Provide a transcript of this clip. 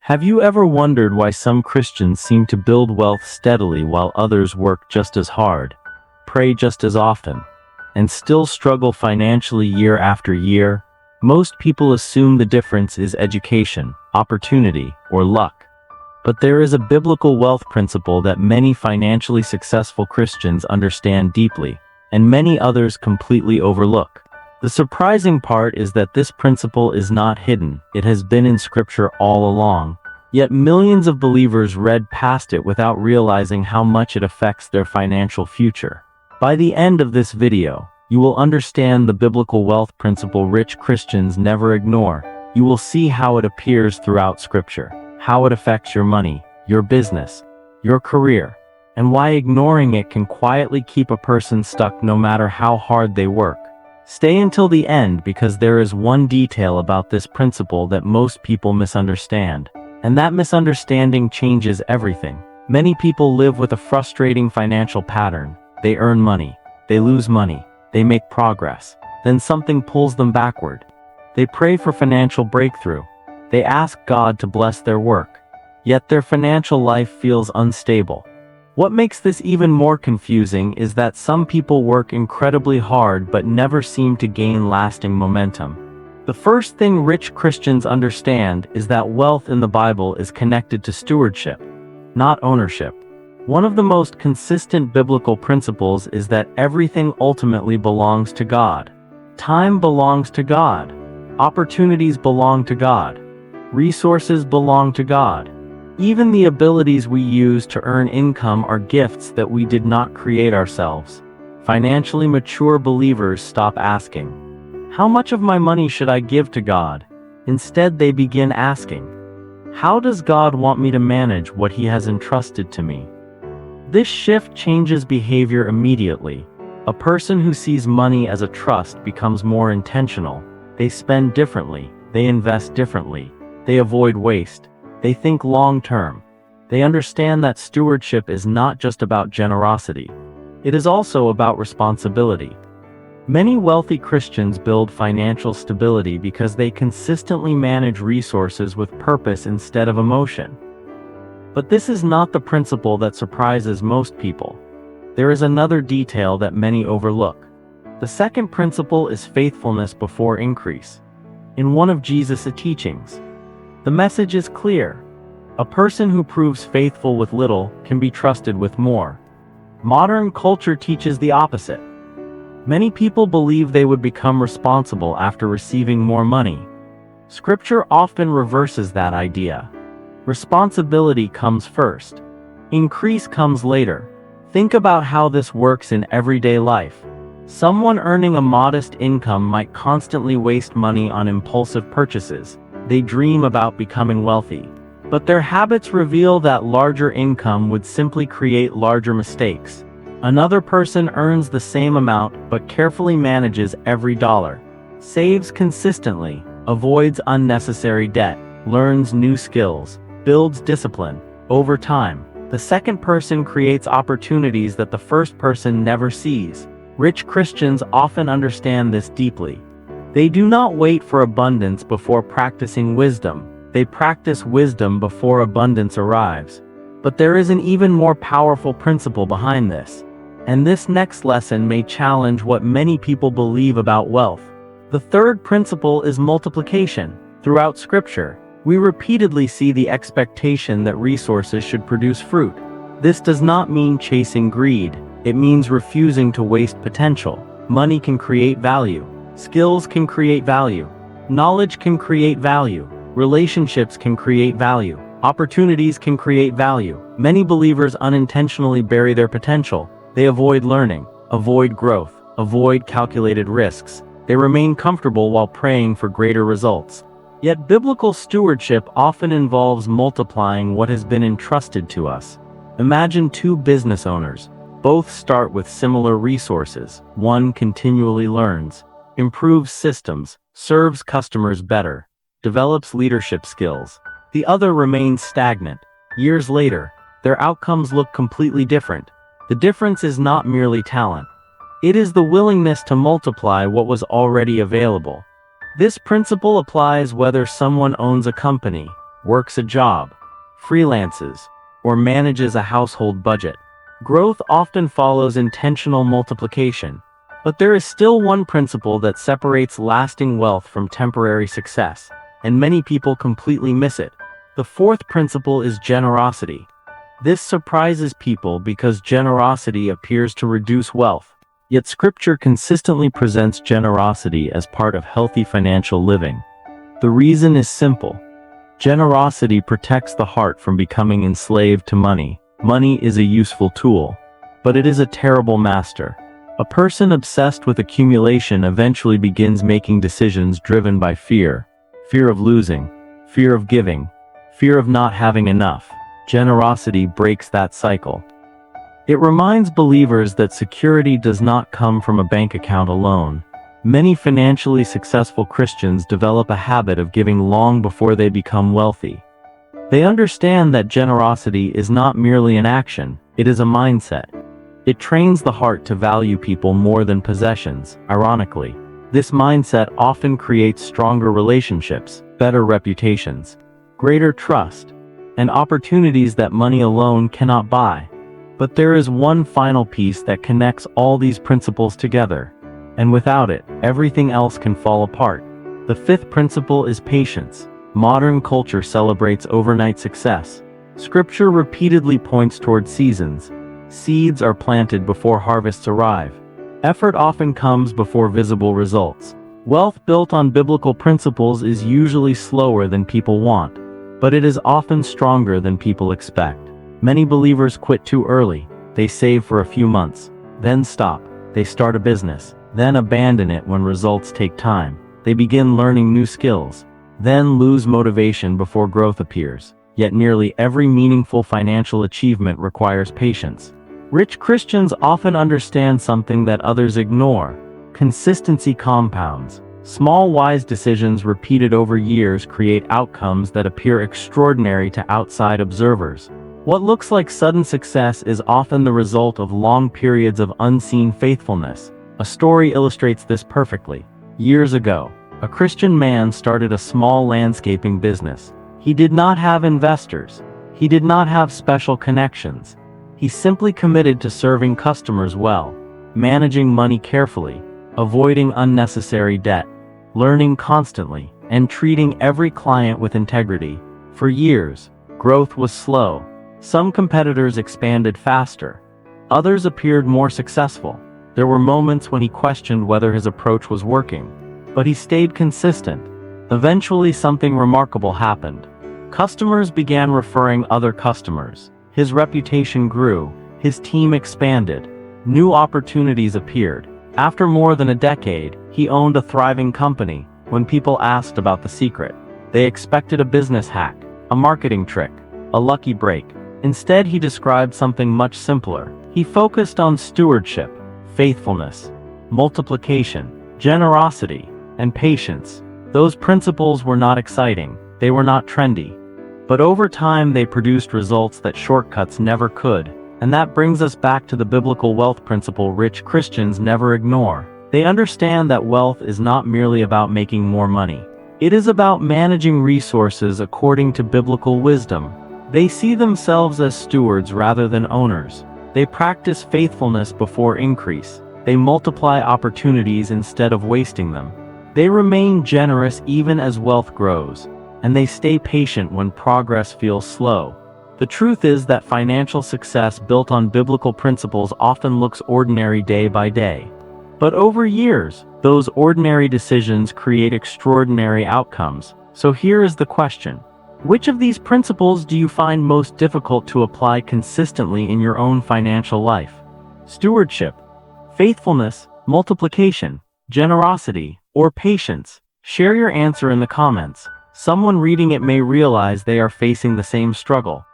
Have you ever wondered why some Christians seem to build wealth steadily while others work just as hard, pray just as often, and still struggle financially year after year? Most people assume the difference is education, opportunity, or luck. But there is a biblical wealth principle that many financially successful Christians understand deeply, and many others completely overlook. The surprising part is that this principle is not hidden. It has been in Scripture all along. Yet millions of believers read past it without realizing how much it affects their financial future. By the end of this video, you will understand the biblical wealth principle rich Christians never ignore. You will see how it appears throughout Scripture, how it affects your money, your business, your career, and why ignoring it can quietly keep a person stuck no matter how hard they work. Stay until the end because there is one detail about this principle that most people misunderstand. And that misunderstanding changes everything. Many people live with a frustrating financial pattern. They earn money, they lose money, they make progress, then something pulls them backward. They pray for financial breakthrough. They ask God to bless their work. Yet their financial life feels unstable. What makes this even more confusing is that some people work incredibly hard but never seem to gain lasting momentum. The first thing rich Christians understand is that wealth in the Bible is connected to stewardship, not ownership. One of the most consistent biblical principles is that everything ultimately belongs to God. Time belongs to God. Opportunities belong to God. Resources belong to God. Even the abilities we use to earn income are gifts that we did not create ourselves. Financially mature believers stop asking, "How much of my money should I give to God?" Instead, they begin asking, "How does God want me to manage what He has entrusted to me?" This shift changes behavior immediately. A person who sees money as a trust becomes more intentional. They spend differently, they invest differently, they avoid waste. They think long-term. They understand that stewardship is not just about generosity. It is also about responsibility. Many wealthy Christians build financial stability because they consistently manage resources with purpose instead of emotion. But this is not the principle that surprises most people. There is another detail that many overlook. The second principle is faithfulness before increase. In one of Jesus' teachings, the message is clear. A person who proves faithful with little can be trusted with more. Modern culture teaches the opposite. Many people believe they would become responsible after receiving more money. Scripture often reverses that idea. Responsibility comes first. Increase comes later. Think about how this works in everyday life. Someone earning a modest income might constantly waste money on impulsive purchases. They dream about becoming wealthy. But their habits reveal that larger income would simply create larger mistakes. Another person earns the same amount but carefully manages every dollar, saves consistently, avoids unnecessary debt, learns new skills, builds discipline. Over time, the second person creates opportunities that the first person never sees. Rich Christians often understand this deeply. They do not wait for abundance before practicing wisdom. They practice wisdom before abundance arrives. But there is an even more powerful principle behind this. And this next lesson may challenge what many people believe about wealth. The third principle is multiplication. Throughout Scripture, we repeatedly see the expectation that resources should produce fruit. This does not mean chasing greed. It means refusing to waste potential. Money can create value. Skills can create value. Knowledge can create value. Relationships can create value. Opportunities can create value. Many believers unintentionally bury their potential. They avoid learning, avoid growth, avoid calculated risks. They remain comfortable while praying for greater results. Yet biblical stewardship often involves multiplying what has been entrusted to us. Imagine two business owners. Both start with similar resources. One continually learns, improves systems, serves customers better, develops leadership skills. The other remains stagnant. Years later, their outcomes look completely different. The difference is not merely talent. It is the willingness to multiply what was already available. This principle applies whether someone owns a company, works a job, freelances, or manages a household budget. Growth often follows intentional multiplication. But there is still one principle that separates lasting wealth from temporary success, and many people completely miss it. The fourth principle is generosity. This surprises people because generosity appears to reduce wealth. Yet Scripture consistently presents generosity as part of healthy financial living. The reason is simple. Generosity protects the heart from becoming enslaved to money. Money is a useful tool, but it is a terrible master. A person obsessed with accumulation eventually begins making decisions driven by fear. Fear of losing, fear of giving, fear of not having enough. Generosity breaks that cycle. It reminds believers that security does not come from a bank account alone. Many financially successful Christians develop a habit of giving long before they become wealthy. They understand that generosity is not merely an action, it is a mindset. It trains the heart to value people more than possessions. Ironically, this mindset often creates stronger relationships, better reputations, greater trust, and opportunities that money alone cannot buy. But there is one final piece that connects all these principles together, and without it, everything else can fall apart. The fifth principle is patience. Modern culture celebrates overnight success. Scripture repeatedly points toward seasons. Seeds are planted before harvests arrive. Effort often comes before visible results. Wealth built on biblical principles is usually slower than people want, but it is often stronger than people expect. Many believers quit too early. They save for a few months, then stop. They start a business, then abandon it when results take time. They begin learning new skills, then lose motivation before growth appears. Yet nearly every meaningful financial achievement requires patience. Rich Christians often understand something that others ignore. Consistency compounds. Small wise decisions repeated over years create outcomes that appear extraordinary to outside observers. What looks like sudden success is often the result of long periods of unseen faithfulness. A story illustrates this perfectly. Years ago, a Christian man started a small landscaping business. He did not have investors. He did not have special connections. He simply committed to serving customers well, managing money carefully, avoiding unnecessary debt, learning constantly, and treating every client with integrity. For years, growth was slow. Some competitors expanded faster. Others appeared more successful. There were moments when he questioned whether his approach was working, but he stayed consistent. Eventually, something remarkable happened. Customers began referring other customers. His reputation grew, his team expanded, new opportunities appeared. After more than a decade, he owned a thriving company. When people asked about the secret, they expected a business hack, a marketing trick, a lucky break. Instead, he described something much simpler. He focused on stewardship, faithfulness, multiplication, generosity, and patience. Those principles were not exciting, they were not trendy. But over time they produced results that shortcuts never could. And that brings us back to the biblical wealth principle rich Christians never ignore. They understand that wealth is not merely about making more money. It is about managing resources according to biblical wisdom. They see themselves as stewards rather than owners. They practice faithfulness before increase. They multiply opportunities instead of wasting them. They remain generous even as wealth grows. And they stay patient when progress feels slow. The truth is that financial success built on biblical principles often looks ordinary day by day. But over years, those ordinary decisions create extraordinary outcomes. So here is the question. Which of these principles do you find most difficult to apply consistently in your own financial life? Stewardship, faithfulness, multiplication, generosity, or patience? Share your answer in the comments. Someone reading it may realize they are facing the same struggle.